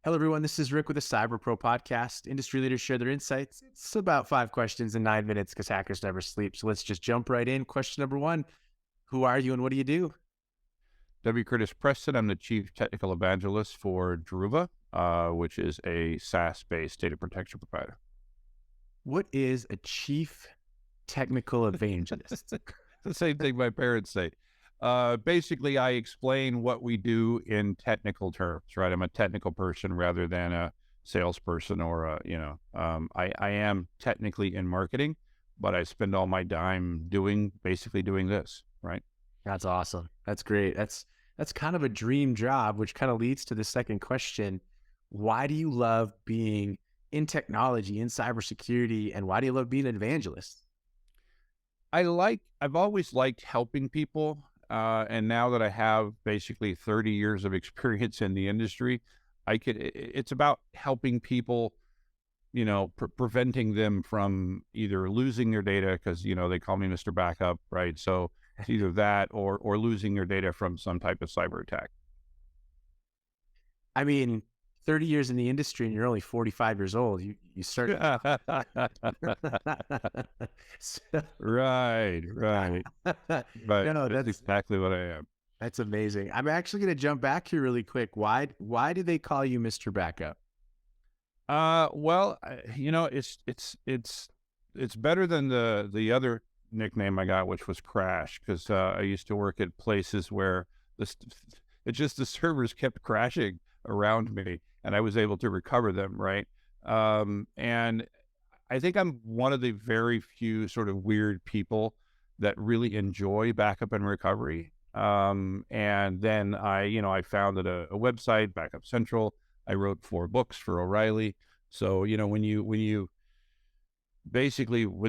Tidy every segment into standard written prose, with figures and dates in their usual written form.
Hello, everyone. This is Rick with the Cyber Pro podcast. Industry leaders share their insights. It's about 5 questions in 9 minutes because hackers never sleep. So let's just jump right in. Question number one: who are you and what do you do? W. Curtis Preston. I'm the Chief Technical Evangelist for Druva, which is a SaaS-based data protection provider. What is a Chief Technical Evangelist? The same thing my parents say. Basically, I explain what we do in technical terms, right? I'm a technical person rather than a salesperson or I am technically in marketing, but I spend all my time basically doing this, right? That's awesome. That's great. That's kind of a dream job, which kind of leads to the second question. Why do you love being in technology, in cybersecurity, and why do you love being an evangelist? I've always liked helping people. And now that I have basically 30 years of experience in the industry, it's about helping people, preventing them from either losing their data because, they call me Mr. Backup, right? So it's either that or losing their data from some type of cyber attack. I mean, 30 years in the industry and you're only 45 years old. You start. So- Right, right. But no, that's exactly what I am. that's amazing. I'm actually going to jump back here really quick. Why do they call you Mr. Backup? Well, it's better than the other nickname I got, which was Crash, because I used to work at places where the servers kept crashing around me, and I was able to recover them, right? And I think I'm one of the very few sort of weird people that really enjoy backup and recovery. And then I founded a website, Backup Central. I wrote 4 books for O'Reilly. So, when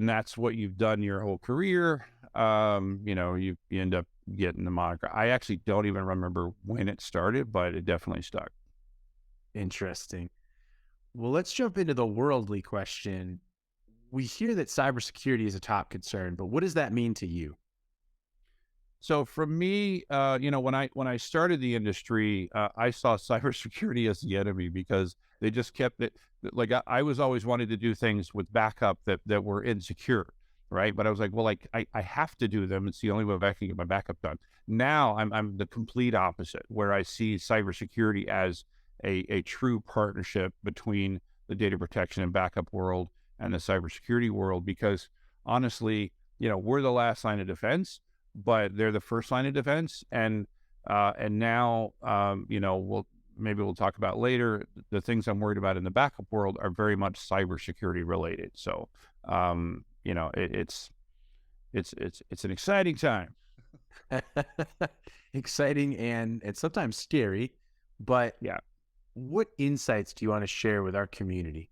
that's what you've done your whole career, you end up getting the moniker. I actually don't even remember when it started, but it definitely stuck. Interesting. Well, let's jump into the worldly question. We hear that cybersecurity is a top concern, but what does that mean to you? So for me, when I started the industry, I saw cybersecurity as the enemy because they just kept it like I was always wanted to do things with backup that were insecure, right? But I was like, well, like I have to do them. It's the only way I can get my backup done. Now I'm the complete opposite, where I see cybersecurity as a true partnership between the data protection and backup world and the cybersecurity world, because honestly, we're the last line of defense, but they're the first line of defense. And now, we'll talk about later. The things I'm worried about in the backup world are very much cybersecurity related. So, it's an exciting time. Exciting and sometimes scary, but Yeah. what insights do you want to share with our community?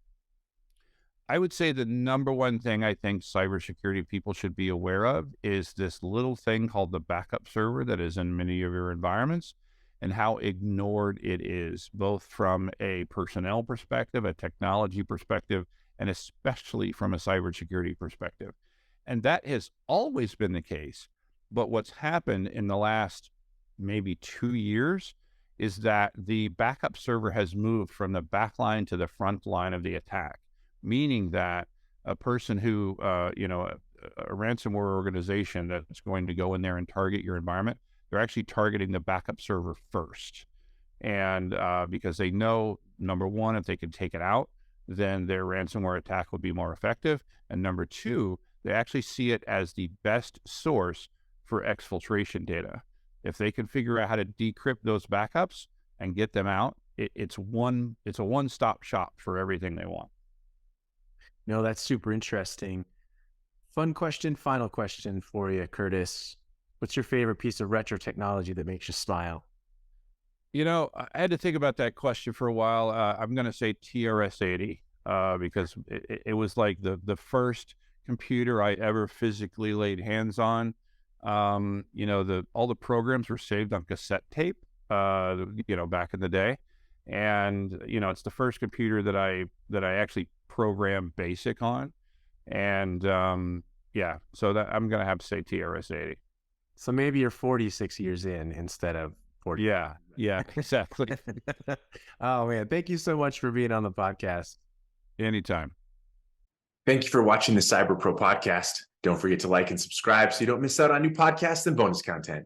I would say the number one thing I think cybersecurity people should be aware of is this little thing called the backup server that is in many of your environments, and how ignored it is, both from a personnel perspective, a technology perspective, and especially from a cybersecurity perspective. And that has always been the case. But what's happened in the last maybe 2 years is that the backup server has moved from the back line to the front line of the attack, meaning that a person who, a ransomware organization that's going to go in there and target your environment, they're actually targeting the backup server first. And because they know, number one, if they can take it out, then their ransomware attack will be more effective. And number two, they actually see it as the best source for exfiltration data. If they can figure out how to decrypt those backups and get them out, it's a one-stop shop for everything they want. No, that's super interesting. Fun question, final question for you, Curtis. What's your favorite piece of retro technology that makes you smile? I had to think about that question for a while. I'm going to say TRS-80 because it was like the first computer I ever physically laid hands on. All the programs were saved on cassette tape, back in the day. And, it's the first computer that I actually programmed BASIC on. And, so that I'm going to have to say TRS-80. So maybe you're 46 years in instead of important. Yeah, exactly. Oh man, thank you so much for being on the podcast. Anytime. Thank you for watching the Cyber Pro podcast. Don't forget to like and subscribe so you don't miss out on new podcasts and bonus content.